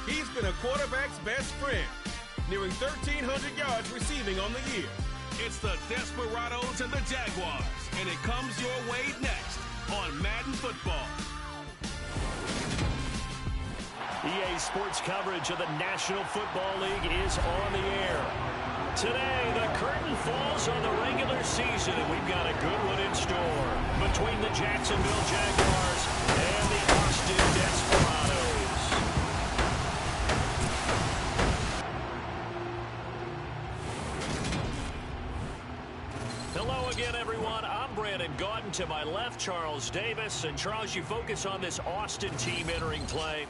He's been a quarterback's best friend, nearing 1,300 yards receiving on the year. It's the Desperados and the Jaguars, and it comes your way next on Madden Football. EA Sports coverage of the National Football League is on the air. Today, the curtain falls on the regular season, and we've got a good one in store between the Jacksonville Jaguars and the Austin Desperados. Hello again, everyone. I'm Brandon Gaudin. To my left, Charles Davis. And Charles, you focus on this Austin team entering play.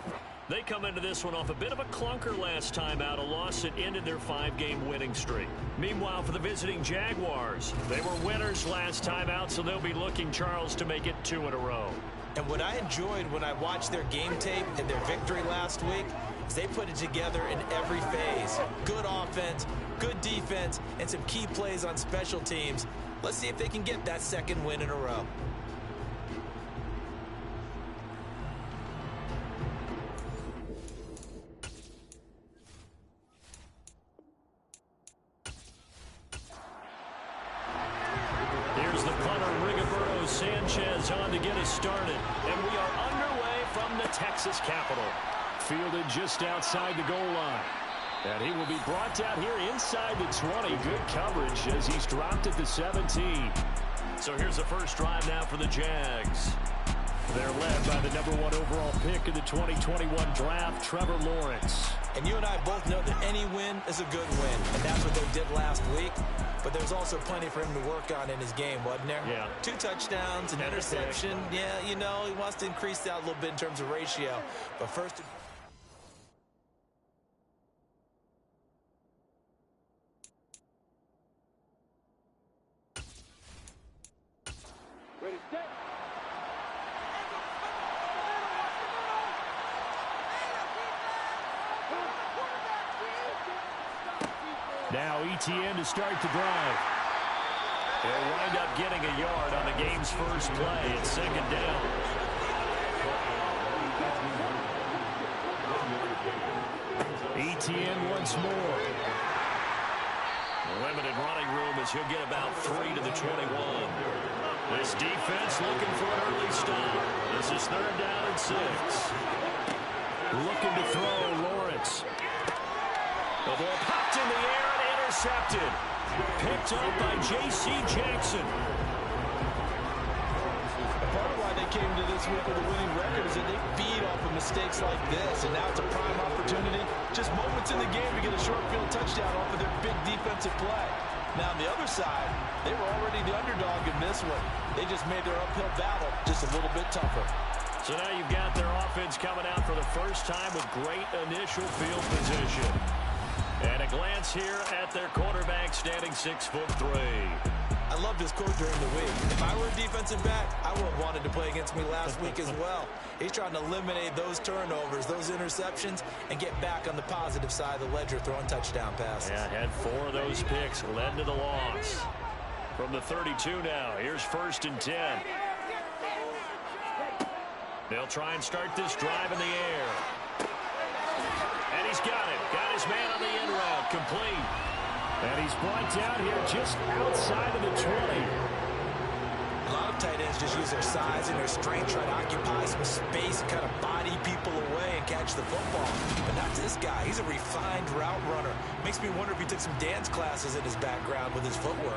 They come into this one off a bit of a clunker last time out, a loss that ended their 5-game winning streak. Meanwhile, for the visiting Jaguars, they were winners last time out, so they'll be looking, Charles, to make it 2 in a row. And what I enjoyed when I watched their game tape and their victory last week is they put it together in every phase. Good offense, good defense, and some key plays on special teams. Let's see if they can get that 2nd win in a row. Sanchez on to get us started, and we are underway from the Texas Capitol. Fielded just outside the goal line. And he will be brought down here inside the 20. Good coverage as he's dropped at the 17. So here's the first drive now for the Jags. They're led by the #1 overall pick in the 2021 draft, Trevor Lawrence. And you and I both know that any win is a good win, and that's what they did last week. But there's also plenty for him to work on in his game, wasn't there? Yeah. 2 touchdowns, an interception. Yeah, you know, he wants to increase that a little bit in terms of ratio. But first... Ready, set. Now ETN to start the drive. They'll wind up getting a yard on the game's first play. It's 2nd down. ETN once more. Limited running room as he'll get about 3 to the 21. This defense looking for an early stop. This is 3rd down and 6. Looking to throw, Lawrence. The ball popped in the air and intercepted. Picked up by J.C. Jackson. Part of why they came to this week with a winning record is that they feed off of mistakes like this, and now it's a prime opportunity. Just moments in the game to get a short field touchdown off of their big defensive play. Now on the other side, they were already the underdog in this one. They just made their uphill battle just a little bit tougher. So now you've got their offense coming out for the first time with great initial field position. And a glance here at their quarterback standing 6'3". I love this quote during the week. If I were a defensive back, I would have wanted to play against me last week as well. He's trying to eliminate those turnovers, those interceptions, and get back on the positive side of the ledger throwing touchdown passes. Yeah, had 4 of those picks, led to the loss. From the 32 now, here's 1st and 10. They'll try and start this drive in the air. And he's got it. Got his man on the end route, complete. And he's brought down here just outside of the 20. A lot of tight ends just use their size and their strength, try to occupy some space, kind of body people away and catch the football. But not this guy. He's a refined route runner. Makes me wonder if he took some dance classes in his background with his footwork.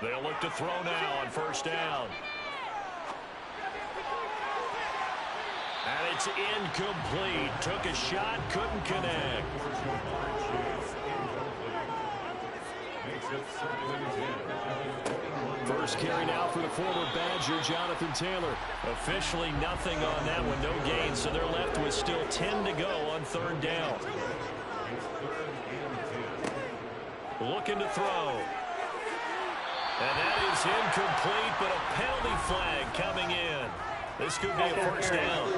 They'll look to throw now on 1st down. And it's incomplete. Took a shot, couldn't connect. First carry now for the former Badger, Jonathan Taylor. Officially nothing on that one, no gain, so they're left with still 10 to go on 3rd down. Looking to throw. And that is incomplete, but a penalty flag coming in. This could be a 1st down.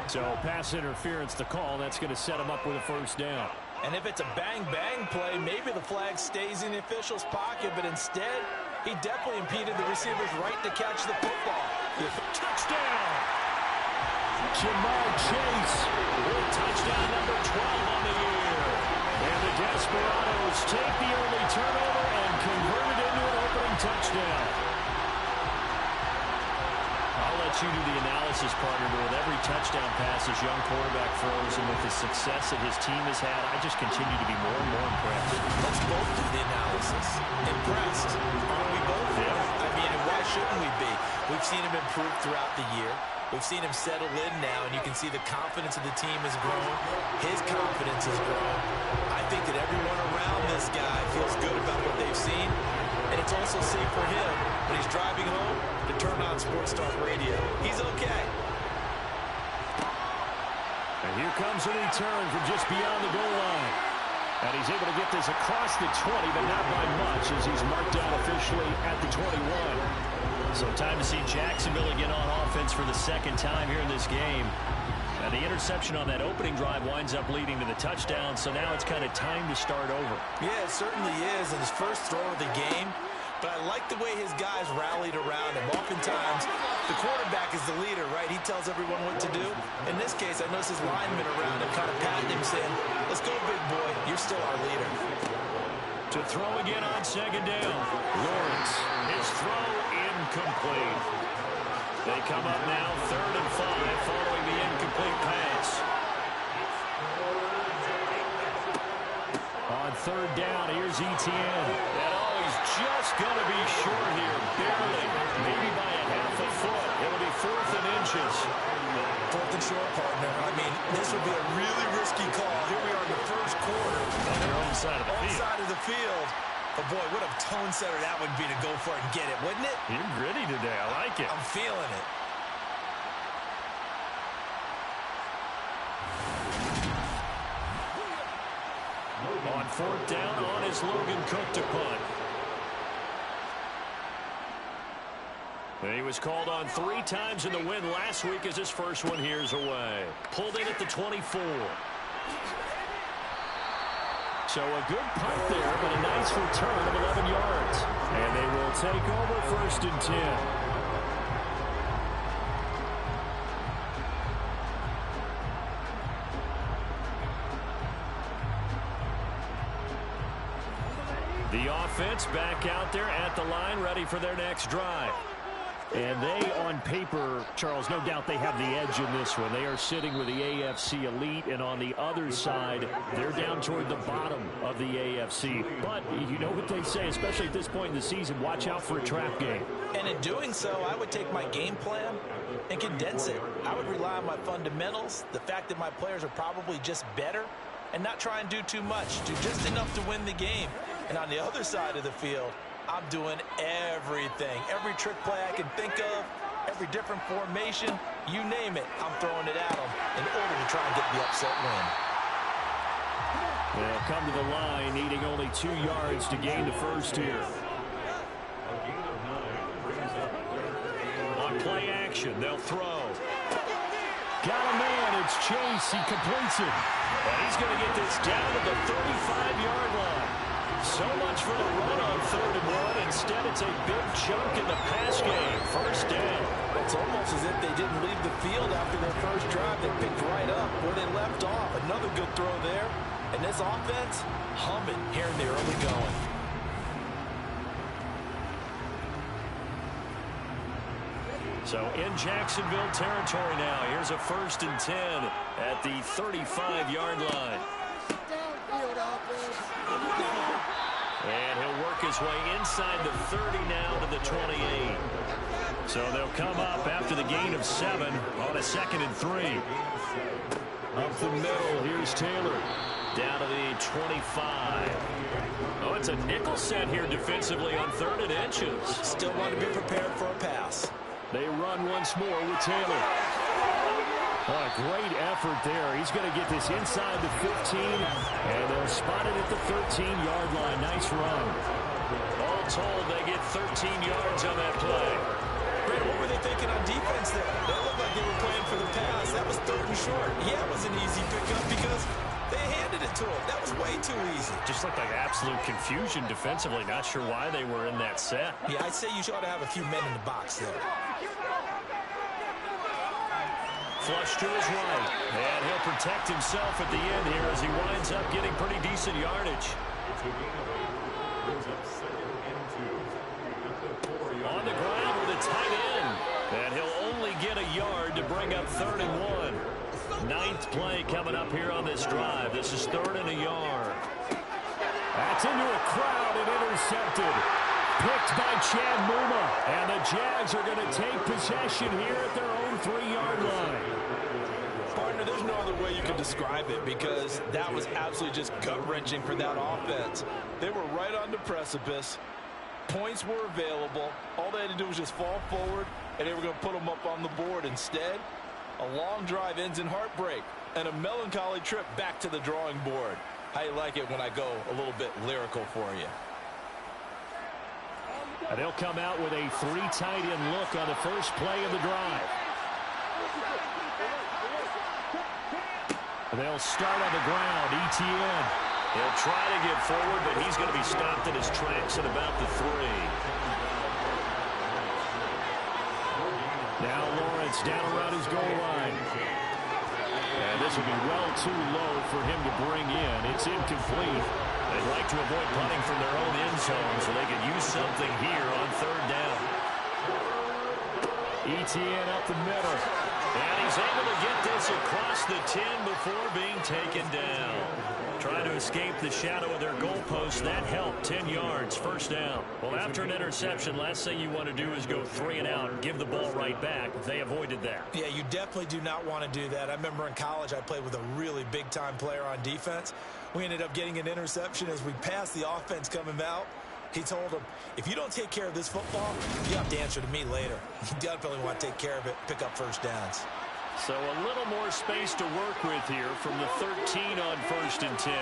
So pass interference, the call. That's going to set him up with a 1st down. And if it's a bang-bang play, maybe the flag stays in the official's pocket, but instead, he definitely impeded the receiver's right to catch the football. Touchdown! Jamar Chase with touchdown number 12 on the year. And the Desperados take the early turnover and convert it into an opening touchdown. I'll let you do the analysis, partner, but with every touchdown pass his young quarterback throws and with the success that his team has had, I just continue to be more and more impressed. Let's both do the analysis. Impressed. Aren't we both? Yeah. I mean, and why shouldn't we be? We've seen him improve throughout the year. We've seen him settle in now, and you can see the confidence of the team has grown. His confidence has grown. I think that everyone around this guy feels good about what they've seen, and it's also safe for him when he's driving home to turn on Sports Talk Radio. He's okay. And here comes a return from just beyond the goal line. And he's able to get this across the 20, but not by much as he's marked down officially at the 21. So time to see Jacksonville again on offense for the second time here in this game. And the interception on that opening drive winds up leading to the touchdown, so now it's kind of time to start over. Yeah, it certainly is, and his first throw of the game. But I like the way his guys rallied around him. Oftentimes, the quarterback is the leader, right? He tells everyone what to do. In this case, I noticed his linemen around him kind of patting him, saying, let's go, big boy. You're still our leader. To throw again on second down. Lawrence, his throw incomplete. They come up now 3rd and 5 following the incomplete pass. On 3rd down, here's Etienne. And he's just going to be short here, barely, maybe by a half a foot. It'll be 4th and inches. 4th and short, partner. I mean, this would be a really risky call. Here we are in the first quarter. On their own side of the field. Side of the field. But, boy, what a tone setter that would be to go for it and get it, wouldn't it? You're gritty today. I like it. I'm feeling it. On 4th down, on is Logan Cook to punt. He was called on 3 times in the win last week as his first one here's away. Pulled in at the 24. So a good punt there, but a nice return of 11 yards. And they will take over 1st and 10. The offense back out there at the line, ready for their next drive. And they, on paper, Charles, no doubt they have the edge in this one. They are sitting with the AFC elite, and on the other side, they're down toward the bottom of the AFC. But you know what they say, especially at this point in the season, watch out for a trap game. And in doing so, I would take my game plan and condense it. I would rely on my fundamentals, the fact that my players are probably just better, and not try and do too much, do just enough to win the game. And on the other side of the field, I'm doing everything. Every trick play I can think of, every different formation, you name it, I'm throwing it at them in order to try and get the upset win. They'll come to the line, needing only 2 yards to gain the first here. On play action, they'll throw. Got a man, it's Chase, he completes it. And he's going to get this down to the 35-yard line. So much for the run on 3rd and 1. Instead, it's a big chunk in the pass game. 1st down. It's almost as if they didn't leave the field after their first drive. They picked right up where they left off. Another good throw there. And this offense, humming here in the early going. So in Jacksonville territory now. Here's a 1st and 10 at the 35-yard line. And he'll work his way inside the 30 now to the 28. So they'll come up after the gain of 7 on a 2nd and 3. Up the middle, here's Taylor. Down to the 25. Oh, it's a nickel set here defensively on 3rd and inches. Still want to be prepared for a pass. They run once more with Taylor. Oh, a great effort there. He's going to get this inside the 15, and they'll spot it at the 13-yard line. Nice run. All told, they get 13 yards on that play. Brad, what were they thinking on defense there? They looked like they were playing for the pass. That was 3rd and short. Yeah, it was an easy pickup because They handed it to him. That was way too easy. Just looked like absolute confusion defensively. Not sure why they were in that set. Yeah, I'd say you ought to have a few men in the box there. Flush to his right. And he'll protect himself at the end here as he winds up getting pretty decent yardage. On the ground with a tight end. And he'll only get a yard to bring up 3rd and 1. 9th play coming up here on this drive. This is 3rd and a yard. That's into a crowd and intercepted. Picked by Chad Muma. And the Jags are going to take possession here at their own 3-yard line. Partner, there's no other way you can describe it because that was absolutely just gut-wrenching for that offense. They were right on the precipice. Points were available. All they had to do was just fall forward, and they were going to put them up on the board. Instead, a long drive ends in heartbreak and a melancholy trip back to the drawing board. How you like it when I go a little bit lyrical for you? And they'll come out with a 3 tight end look on the first play of the drive. They'll start on the ground. Etienne. He'll try to get forward, but he's going to be stopped in his tracks at about the 3. Now Lawrence down around his goal line. And this will be well too low for him to bring in. It's incomplete. They'd like to avoid punting from their own end zone so they could use something here on 3rd down. Etienne up the middle. And he's able to get this across the 10 before being taken down. Trying to escape the shadow of their goalpost. That helped. 10 yards, 1st down. Well, after an interception, last thing you want to do is go 3 and out and give the ball right back. They avoided that. Yeah, you definitely do not want to do that. I remember in college I played with a really big-time player on defense. We ended up getting an interception as we passed the offense coming out. He told him, if you don't take care of this football, you have to answer to me later. You definitely want to take care of it, pick up 1st downs. So a little more space to work with here from the 13 on 1st and 10.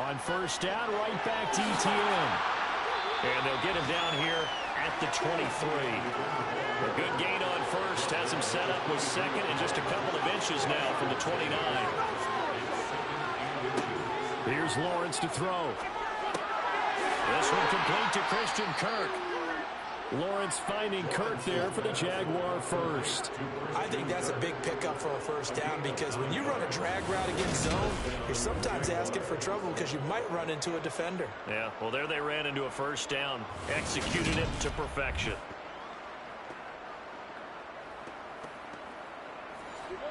On 1st down, right back to Etienne. And they'll get him down here at the 23. A good gain on 1st, has him set up with 2nd and just a couple of inches now from the 29. Here's Lawrence to throw. This one complete to Christian Kirk. Lawrence finding Kirk there for the Jaguar 1st. I think that's a big pickup for a 1st down because when you run a drag route against zone, you're sometimes asking for trouble because you might run into a defender. Yeah, well, there they ran into a 1st down. Executed it to perfection.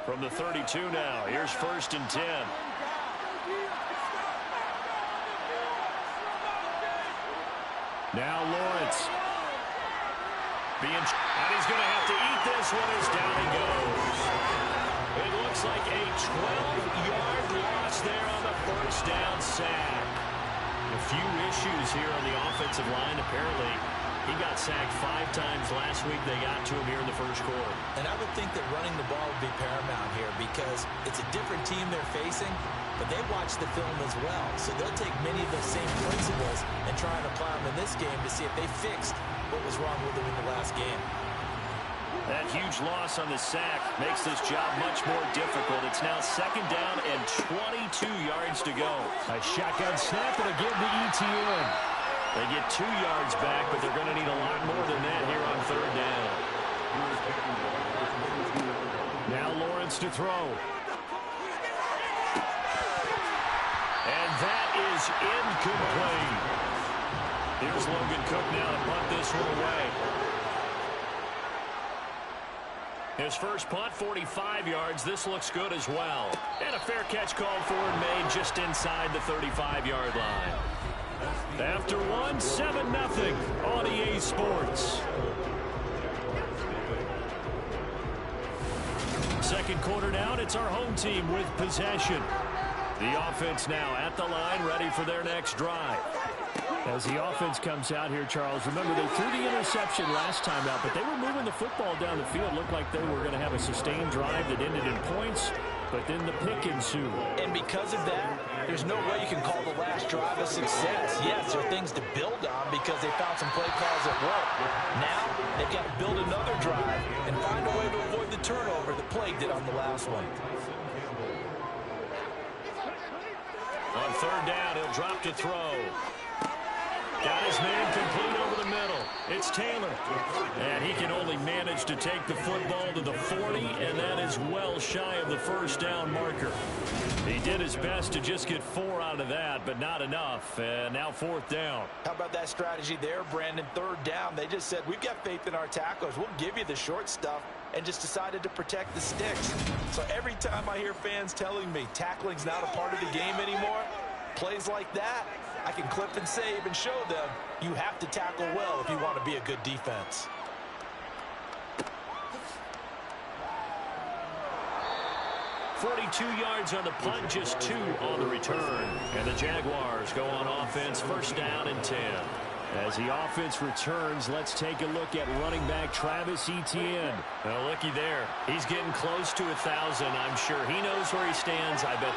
From the 32 now, here's 1st and 10. Now Lawrence. And he's going to have to eat this one as down he goes. It looks like a 12-yard loss there on the 1st down sack. A few issues here on the offensive line. Apparently, he got sacked 5 times last week. They got to him here in the 1st quarter. And I would think that running the ball would be paramount here because it's a different team they're facing, but they watch the film as well. So they'll take many of those same principles and try and apply them in this game to see if they fixed what was wrong with them in the last game. That huge loss on the sack makes this job much more difficult. It's now 2nd down and 22 yards to go. A shotgun snap and again to Etienne. They get 2 yards back, but they're going to need a lot more than that here on 3rd down. Now Lawrence to throw. And that is incomplete. Here's Logan Cook now to punt this one away. His first punt, 45 yards. This looks good as well. And a fair catch called for and made just inside the 35-yard line. After one, 7-0 on EA Sports. Second quarter down, it's our home team with possession. The offense now at the line, ready for their next drive. As the offense comes out here, Charles, remember they threw the interception last time out, but they were moving the football down the field. Looked like they were going to have a sustained drive that ended in points, but then the pick ensued. And because of that, there's no way you can call the last drive a success. Yes, there are things to build on because they found some play calls that work. Now, they've got to build another drive and find a way to avoid the turnover that plagued it on the last one. On third down, he'll drop to throw. Got his man complete over the middle. It's Taylor. And he can only manage to take the football to the 40, and that is well shy of the first down marker. He did his best to just get 4 out of that, but not enough. And now fourth down. How about that strategy there, Brandon? Third down, they just said, we've got faith in our tacklers. We'll give you the short stuff, and just decided to protect the sticks. So every time I hear fans telling me tackling's not a part of the game anymore, plays like that, I can clip and save and show them you have to tackle well if you want to be a good defense. .42 yards on the punt, just 2 on the return. And the Jaguars go on offense, first down and 10. As the offense returns, let's take a look at running back Travis Etienne. Well, looky there. He's getting close to 1,000. I'm sure he knows where he stands. I bet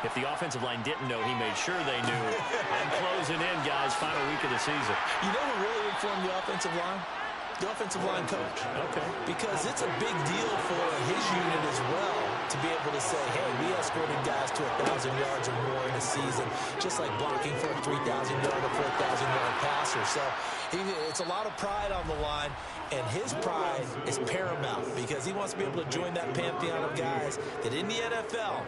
if the offensive line didn't know, he made sure they knew. I'm closing in, guys. Final week of the season. You know who really informed the offensive line? The offensive line coach. Okay. Because it's a big deal for his unit as well to be able to say, hey, we escorted guys to 1,000 yards or more in a season, just like blocking for a 3,000-yard or 4,000-yard passer. So it's a lot of pride on the line, and his pride is paramount because he wants to be able to join that pantheon of guys that in the NFL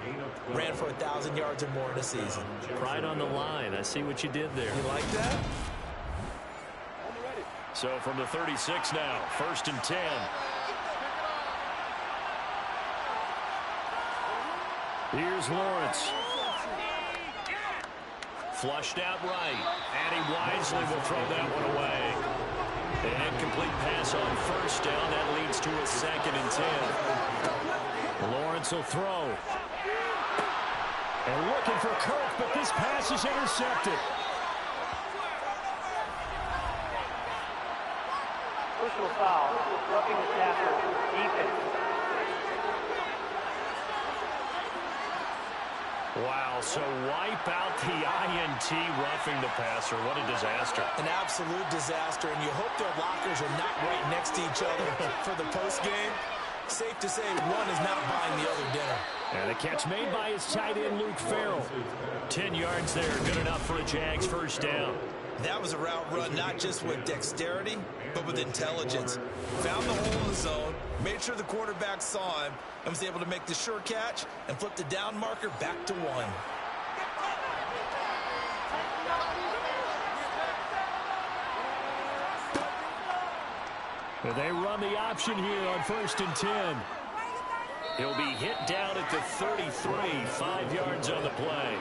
ran for 1,000 yards or more in a season. Pride on the line. I see what you did there. You like that? So from the 36 now, first and 10. Here's Lawrence. Flushed out right. And he wisely will throw that one away. An incomplete pass on first down. That leads to a second and 10. Lawrence will throw. And looking for Kirk, but this pass is intercepted. Personal foul, roughing the tackle, defense. Wow, so wipe out the INT roughing the passer. What a disaster. An absolute disaster, and you hope their lockers are not right next to each other for the postgame. Safe to say one is not buying the other dinner. And a catch made by his tight end, Luke Farrell. 10 yards there, good enough for a Jags first down. That was a route run not just with dexterity, but with intelligence. Found the hole in the zone, made sure the quarterback saw him, and was able to make the sure catch and flip the down marker back to 1. They run the option here on first and 10. He'll be hit down at the 33, 5 yards on the play.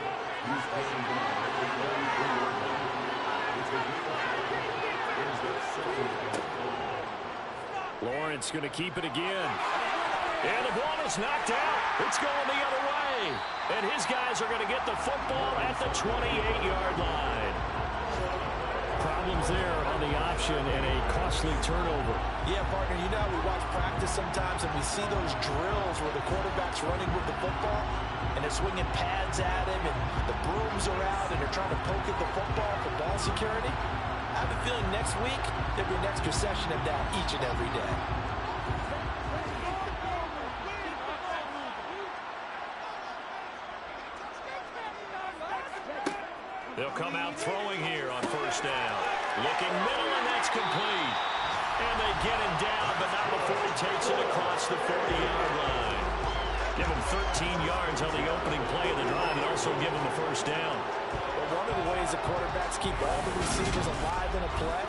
Lawrence going to keep it again. And the ball is knocked out. It's going the other way. And his guys are going to get the football at the 28-yard line. Problems there on the option and a costly turnover. Yeah, partner, you know how we watch practice sometimes and we see those drills where the quarterback's running with the football and they're swinging pads at him and the brooms are out and they're trying to poke at the football for ball security. I have a feeling next week there'll be an extra session of that each and every day. They'll come out throwing here on first down. Looking middle, and that's complete. And they get him down, but not before he takes it across the 40-yard line. Give him 13 yards on the opening play of the drive and also give him a first down. Well, one of the ways the quarterbacks keep all the receivers alive in a play,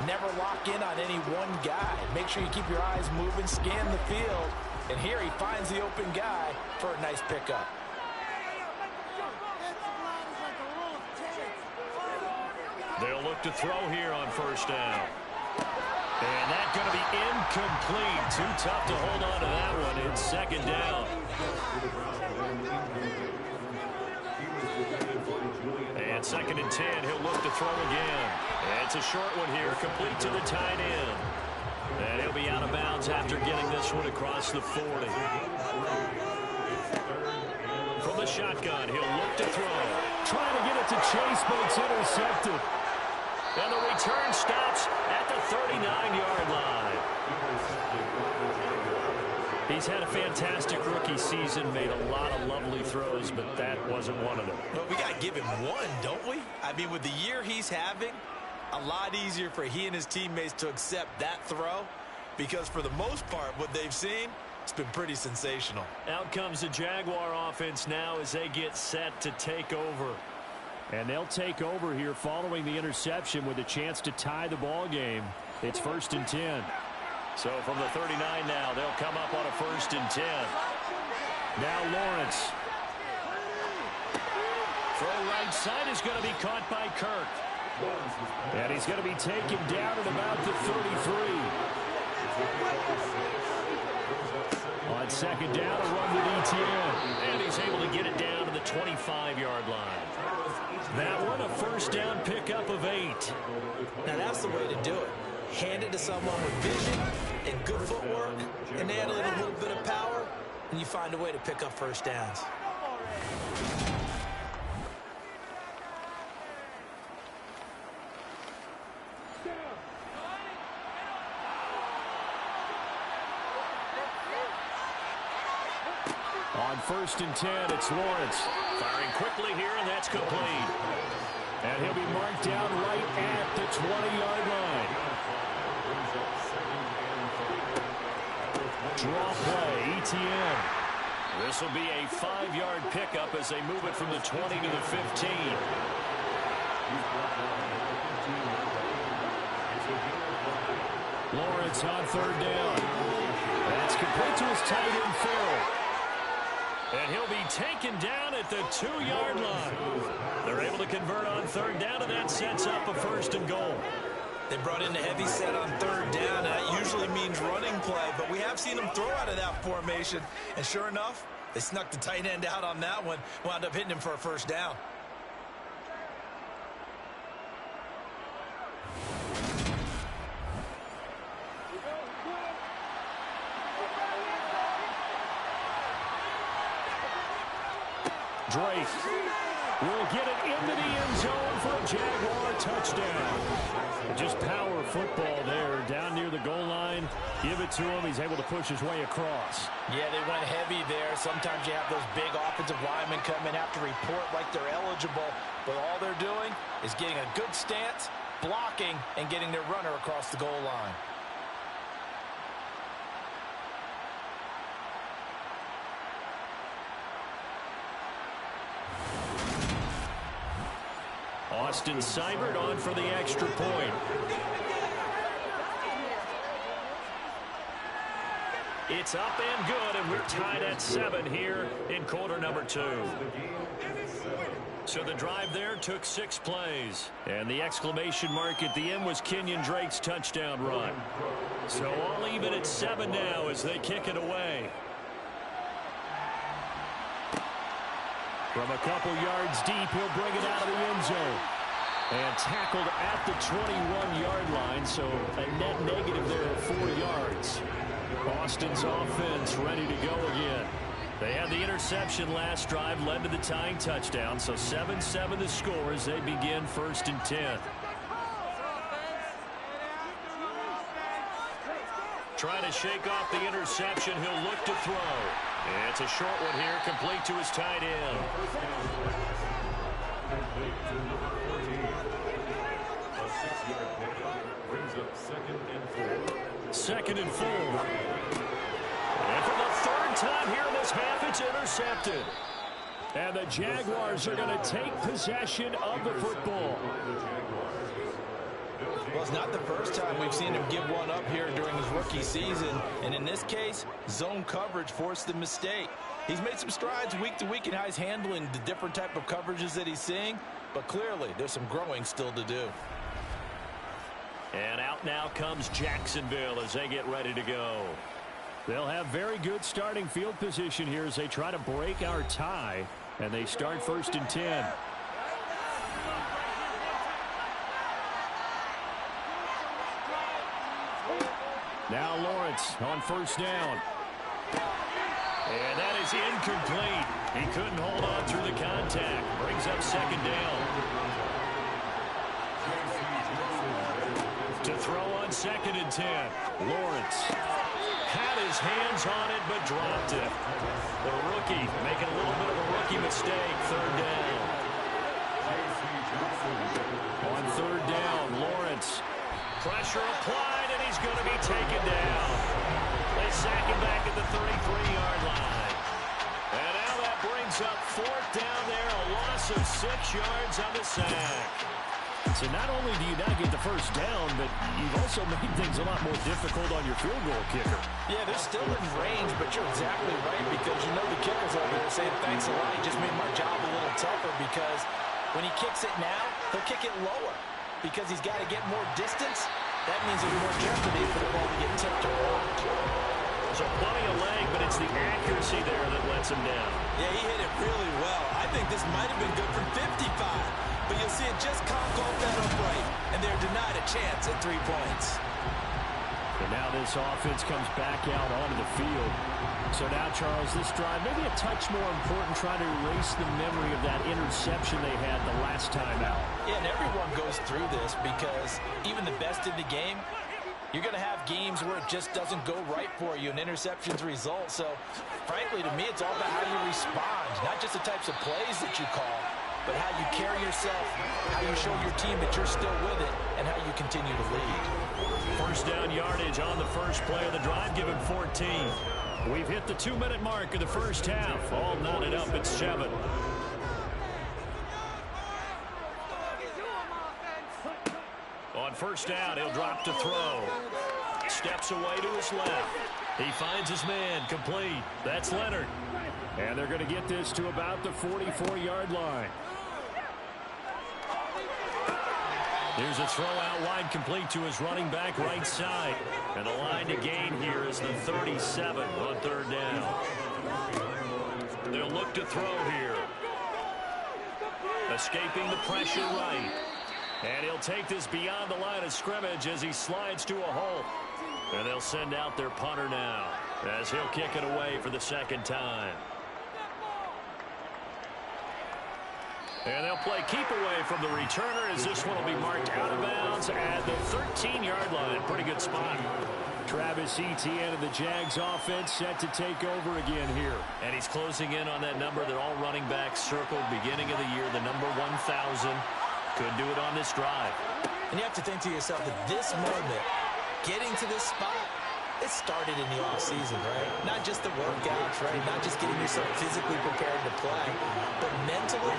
never lock in on any one guy. Make sure you keep your eyes moving, scan the field, and here he finds the open guy for a nice pickup. They'll look to throw here on first down. And that's going to be incomplete. Too tough to hold on to that one. It's second down. And second and 10. He'll look to throw again. And it's a short one here, complete to the tight end. And he'll be out of bounds after getting this one across the 40. From the shotgun, he'll look to throw. Trying to get it to Chase, but it's intercepted. And the return stops at the 39-yard line. He's had a fantastic rookie season, made a lot of lovely throws, but that wasn't one of them. But we got to give him one, don't we? I mean, with the year he's having, a lot easier for he and his teammates to accept that throw, because for the most part, what they've seen, it's been pretty sensational. Out comes the Jaguar offense now as they get set to take over. And they'll take over here following the interception with a chance to tie the ball game. It's 1st and 10. So from the 39 now, they'll come up on a 1st and 10. Now Lawrence. Throw right side is going to be caught by Kirk. And he's going to be taken down at about the 33. On 2nd down, a run with ETN. And he's able to get it down to the 25-yard line. That one, a 1st down pickup of 8. Now that's the way to do it. Hand it to someone with vision and good footwork, and add a little bit of power, and you find a way to pick up 1st downs. On 1st and 10, it's Lawrence. Firing quickly here, and that's complete. And he'll be marked down right at the 20-yard line. Draw play, ETN. This will be a 5-yard pickup as they move it from the 20 to the 15. Lawrence on 3rd down. That's complete to his tight end, Farrell. And he'll be taken down at the 2-yard line. They're able to convert on 3rd down, and that sets up a 1st and goal. They brought in the heavy set on 3rd down, and that usually means running play, but we have seen them throw out of that formation. And sure enough, they snuck the tight end out on that one, wound up hitting him for a 1st down. Drake will get it into the end zone for a Jaguar touchdown. Just power football there down near the goal line. Give it to him. He's able to push his way across. Yeah, they went heavy there. Sometimes you have those big offensive linemen come in, have to report like they're eligible, but all they're doing is getting a good stance, blocking, and getting their runner across the goal line. Austin Seibert on for the extra point. It's up and good, and we're tied at 7 here in quarter number 2. So the drive there took 6 plays. And the exclamation mark at the end was Kenyon Drake's touchdown run. So all even at 7 now as they kick it away. From a couple yards deep, he'll bring it out of the end zone. And tackled at the 21-yard line, so a net negative there of 4 yards. Austin's offense ready to go again. They had the interception last drive, led to the tying touchdown, so 7-7 the score as they begin 1st and 10. Trying to shake off the interception, he'll look to throw. It's a short one here, complete to his tight end. 2nd and 4. And for the 3rd time here in this half, it's intercepted. And the Jaguars are going to take possession of the football. Well, it's not the first time we've seen him give one up here during his rookie season. And in this case, zone coverage forced the mistake. He's made some strides week to week in how he's handling the different type of coverages that he's seeing. But clearly, there's some growing still to do. And out now comes Jacksonville as they get ready to go. They'll have very good starting field position here as they try to break our tie. And they start 1st and 10. Now Lawrence on 1st down. And that is incomplete. He couldn't hold on through the contact. Brings up 2nd down. To throw on 2nd and 10. Lawrence had his hands on it but dropped it. The rookie making a little bit of a rookie mistake. Third down. On third down, Lawrence. Pressure applied, and he's going to be taken down. They sack him back at the 33-yard line. And now that brings up fourth down there, a loss of 6 yards on the sack. So not only do you not get the first down, but you've also made things a lot more difficult on your field goal kicker. Yeah, they're still in range, but you're exactly right because you know the kicker's over there saying, thanks a lot, he just made my job a little tougher because when he kicks it now, he'll kick it lower because he's got to get more distance. That means there's more jeopardy for the ball to get tipped or blocked. So plenty of leg, but it's the accuracy there that lets him down. Yeah, he hit it really well. I think this might have been good from 55. But you'll see it just conk off that upright, and they're denied a chance at 3 points. And now this offense comes back out onto the field. So now, Charles, this drive, maybe a touch more important, trying to erase the memory of that interception they had the last time out. Yeah, and everyone goes through this because even the best in the game, you're going to have games where it just doesn't go right for you, and interceptions result. So, frankly, to me, it's all about how you respond, not just the types of plays that you call, but how you carry yourself, how you show your team that you're still with it, and how you continue to lead. First down yardage on the first play of the drive, given 14. We've hit the 2-minute mark of the first half. All knotted up at 7. On first down, he'll drop to throw. Steps away to his left. He finds his man, complete. That's Leonard. And they're going to get this to about the 44-yard line. Here's a throw out wide, complete to his running back right side. And the line to gain here is the 37 on third down. They'll look to throw here. Escaping the pressure right. And he'll take this beyond the line of scrimmage as he slides to a hole. And they'll send out their punter now as he'll kick it away for the second time. And they'll play keep away from the returner as this one will be marked out of bounds at the 13-yard line. Pretty good spot. Travis Etienne of the Jags offense set to take over again here. And he's closing in on that number that all running backs circled beginning of the year, the number 1,000. Could do it on this drive. And you have to think to yourself that this moment, getting to this spot, it started in the offseason, right? Not just the workouts, right? Not just getting yourself physically prepared to play, but mentally,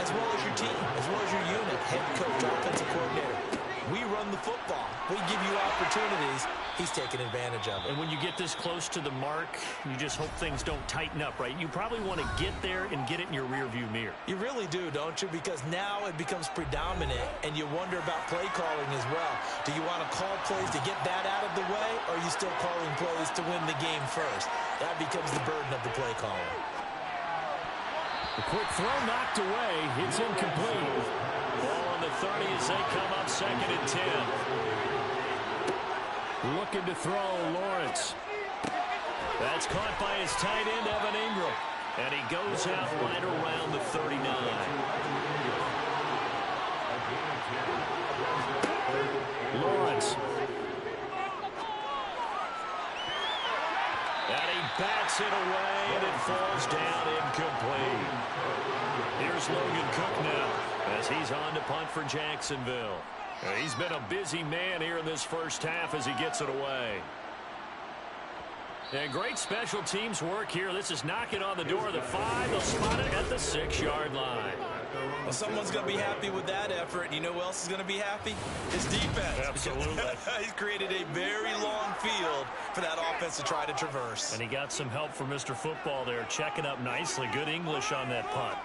as well as your team, as well as your unit, head coach, offensive coordinator. We run the football. We give you opportunities. He's taking advantage of it. And when you get this close to the mark, you just hope things don't tighten up, right? You probably want to get there and get it in your rearview mirror. You really do, don't you? Because now it becomes predominant, and you wonder about play calling as well. Do you want to call plays to get that out of the way, or are you still calling plays to win the game first? That becomes the burden of the play calling. The quick throw knocked away. It's incomplete. Ball on the 30 as they come up 2nd and 10. Looking to throw, Lawrence. That's caught by his tight end, Evan Ingram. And he goes out right around the 39. Lawrence. And he bats it away, and it falls down incomplete. Here's Logan Cook now as he's on to punt for Jacksonville. He's been a busy man here in this first half as he gets it away. And great special teams work here. This is knocking on the door of the 5. They'll spot it at the 6-yard line. Well, someone's going to be happy with that effort. You know who else is going to be happy? His defense. Absolutely. He's created a very long field for that offense to try to traverse. And he got some help from Mr. Football there, checking up nicely. Good English on that punt.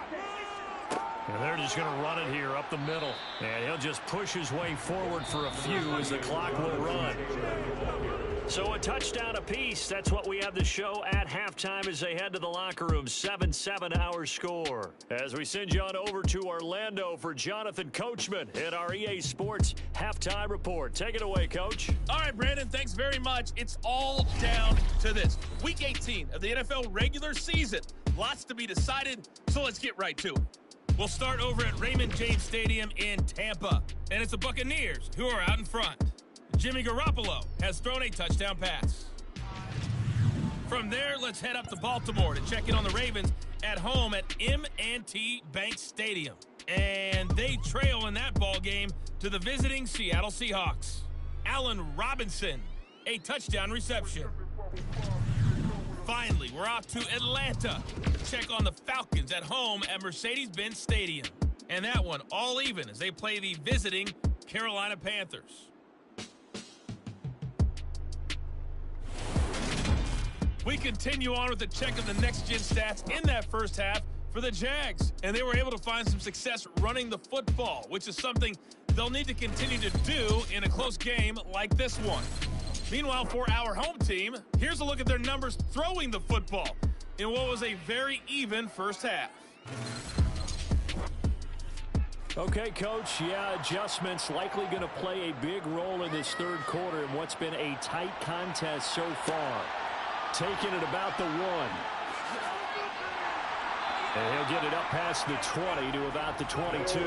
And they're just going to run it here up the middle. And he'll just push his way forward for a few as the clock will run. So a touchdown apiece. That's what we have to show at halftime as they head to the locker room. 7-7 our score. As we send you on over to Orlando for Jonathan Coachman at our EA Sports Halftime Report. Take it away, Coach. All right, Brandon, thanks very much. It's all down to this. Week 18 of the NFL regular season. Lots to be decided, so let's get right to it. We'll start over at Raymond James Stadium in Tampa, and it's the Buccaneers who are out in front. Jimmy Garoppolo has thrown a touchdown pass. From there, let's head up to Baltimore to check in on the Ravens at home at M&T Bank Stadium. And they trail in that ball game to the visiting Seattle Seahawks. Allen Robinson, a touchdown reception. Finally, we're off to Atlanta to check on the Falcons at home at Mercedes-Benz Stadium. And that one all even as they play the visiting Carolina Panthers. We continue on with a check of the next-gen stats in that first half for the Jags. And they were able to find some success running the football, which is something they'll need to continue to do in a close game like this one. Meanwhile, for our home team, here's a look at their numbers throwing the football in what was a very even first half. Okay, Coach, yeah, adjustments likely going to play a big role in this third quarter in what's been a tight contest so far. Taking it about the 1. And he'll get it up past the 20 to about the 22.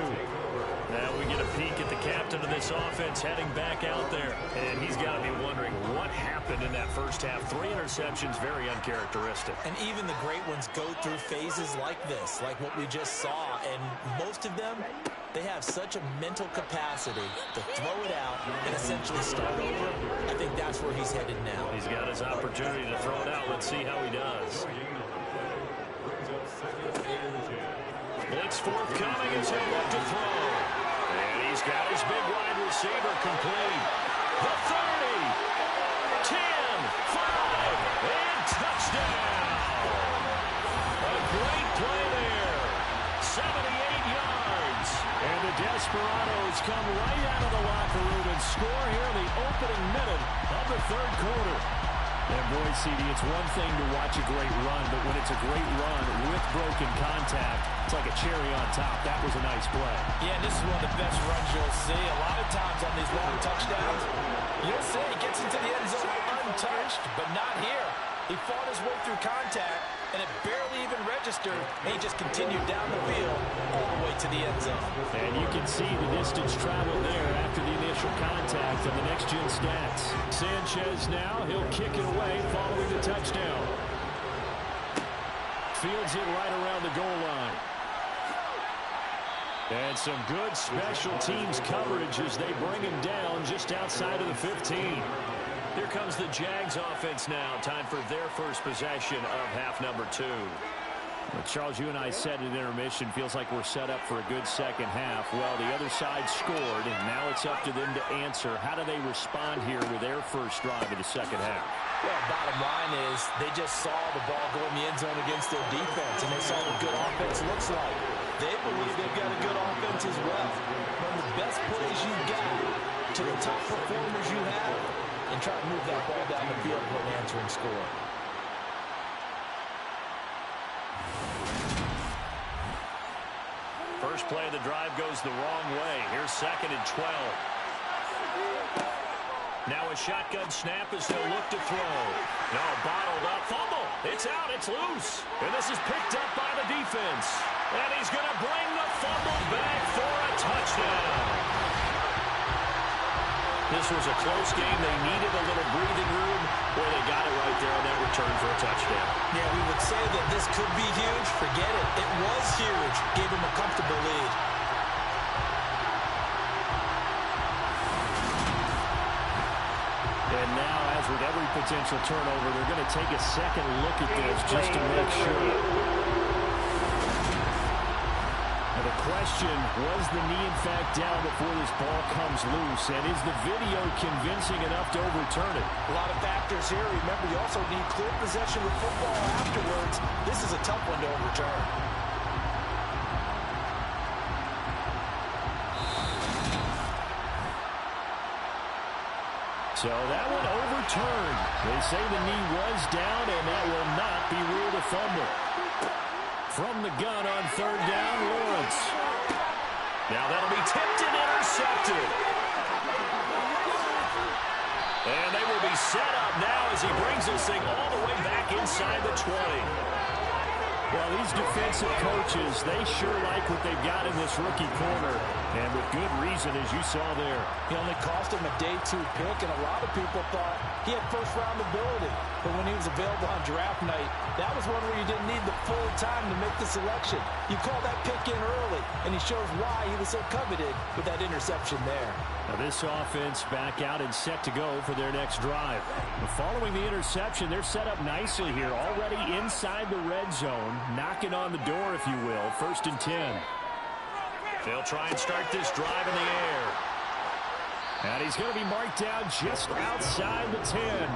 Now we get a peek at the captain of this offense heading back out there. And he's got to be wondering what happened in that first half. 3 interceptions, very uncharacteristic. And even the great ones go through phases like this, like what we just saw. And most of them, they have such a mental capacity to throw it out and essentially start over. I think that's where he's headed now. He's got his opportunity to throw it out. Let's see how he does. Blitz forthcoming as he'll look to throw. And he's got his big wide receiver complete. The 30, 10, 5, and touchdown. A great play there. 78 yards. And the Desperados come right out of the locker room and score here in the opening minute of the third quarter. And boy, CD, it's one thing to watch a great run, but when it's a great run with broken contact, it's like a cherry on top. That was a nice play. Yeah, and this is one of the best runs you'll see. A lot of times on these long touchdowns, you'll see he gets into the end zone untouched, but not here. He fought his way through contact, and it barely even registered, and he just continued down the field all the way to the end zone. And you can see the distance traveled there after the initial contact of the next-gen stats. Sanchez now, he'll kick it away following the touchdown. Fields it right around the goal line. And some good special teams coverage as they bring him down just outside of the 15. Here comes the Jags offense now. Time for their first possession of half number 2. Well, Charles, you and I said at intermission, feels like we're set up for a good second half. Well, the other side scored, and now it's up to them to answer. How do they respond here with their first drive of the second half? Well, bottom line is they just saw the ball go in the end zone against their defense, and they saw what good offense looks like. They believe they've got a good offense as well. One of the best plays you've got to the top performers you have, and try to move that ball down the field for an answering score. First play of the drive goes the wrong way. Here's 2nd and 12. Now a shotgun snap as they'll look to throw. No, bottled up. Fumble. It's out. It's loose. And this is picked up by the defense. And he's going to bring the fumble back for a touchdown. This was a close game. They needed a little breathing room. Boy, they got it right there on that return for a touchdown. Yeah, we would say that this could be huge. Forget it. It was huge. Gave them a comfortable lead. And now, as with every potential turnover, they're going to take a second look at this just to make sure. The question, was the knee in fact down before this ball comes loose? And is the video convincing enough to overturn it? A lot of factors here. Remember, you also need clear possession with football afterwards. This is a tough one to overturn. So that one overturned. They say the knee was down, and that will not be ruled a fumble. From the gun on 3rd down, Lawrence. Now that'll be tipped and intercepted. And they will be set up now as he brings this thing all the way back inside the 20. Well, these defensive coaches, they sure like what they've got in this rookie corner. And with good reason, as you saw there. He only cost him a day 2 pick, and a lot of people thought he had first-round ability. but when he was available on draft night, that was one where you didn't need the full time to make the selection. You call that pick in early, and he shows why he was so coveted with that interception there. Now this offense back out and set to go for their next drive. Following the interception, they're set up nicely here, already inside the red zone, knocking on the door, if you will. 1st and 10. They'll try and start this drive in the air. And he's going to be marked down just outside the 10.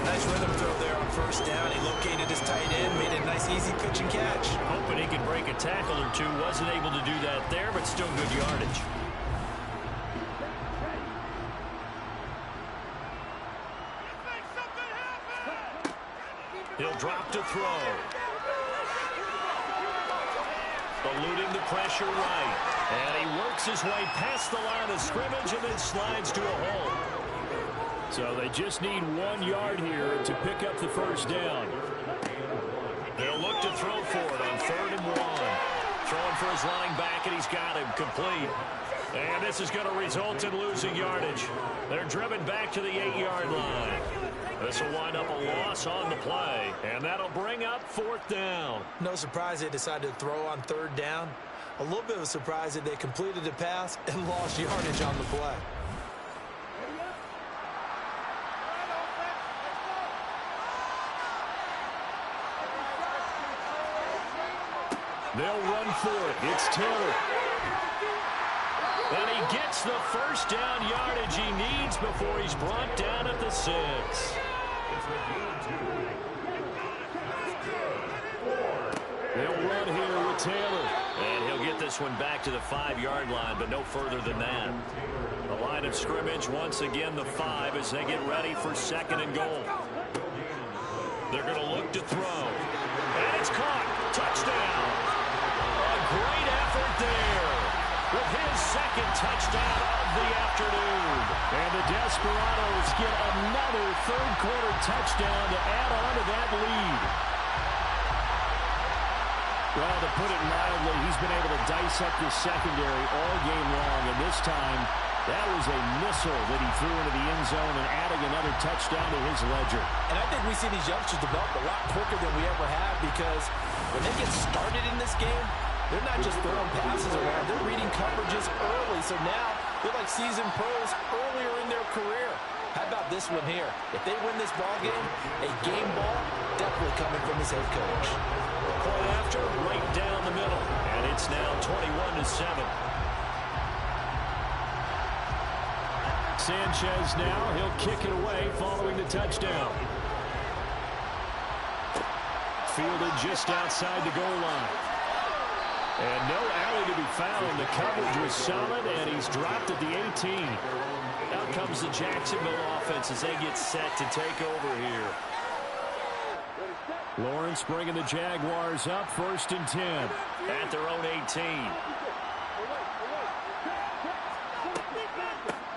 Nice rhythm throw there on 1st down. He located his tight end, made a nice easy pitch and catch. Hoping he could break a tackle or two. Wasn't able to do that there, but still good yardage. He'll drop to throw. Eluding the pressure right. And he works his way past the line of scrimmage and then slides to a hole. So they just need 1 yard here to pick up the 1st down. They'll look to throw for it on 3rd and 1. Throwing for his running back, and he's got him complete. And this is going to result in losing yardage. They're driven back to the 8-yard line. This will wind up a loss on the play, and that'll bring up 4th down. No surprise they decided to throw on 3rd down. A little bit of a surprise that they completed the pass and lost yardage on the play. They'll run for it. It's Taylor. And he gets the 1st down yardage he needs before he's brought down at the 6. They'll run here with Taylor. And he'll get this one back to the 5-yard line, but no further than that. The line of scrimmage, once again, the 5 as they get ready for 2nd and goal. They're going to look to throw. And it's caught. Touchdown. A great effort there with his 2nd touchdown of the afternoon. And the Desperados get another 3rd-quarter touchdown to add on to that lead. Well, to put it mildly, he's been able to dissect the secondary all game long, and this time that was a missile that he threw into the end zone and adding another touchdown to his ledger. And I think we see these youngsters develop a lot quicker than we ever have, because when they get started in this game, they're not just throwing passes around. They're reading coverages early, so now they're like seasoned pros earlier in their career. How about this one here? If they win this ball game, a game ball definitely coming from his head coach. Point after, right down the middle, and it's now 21-7. Sanchez now, he'll kick it away following the touchdown. Fielded just outside the goal line. And no alley to be found. The coverage was solid, and he's dropped at the 18. Out comes the Jacksonville offense as they get set to take over here. Lawrence bringing the Jaguars up, 1st and 10 at their own 18.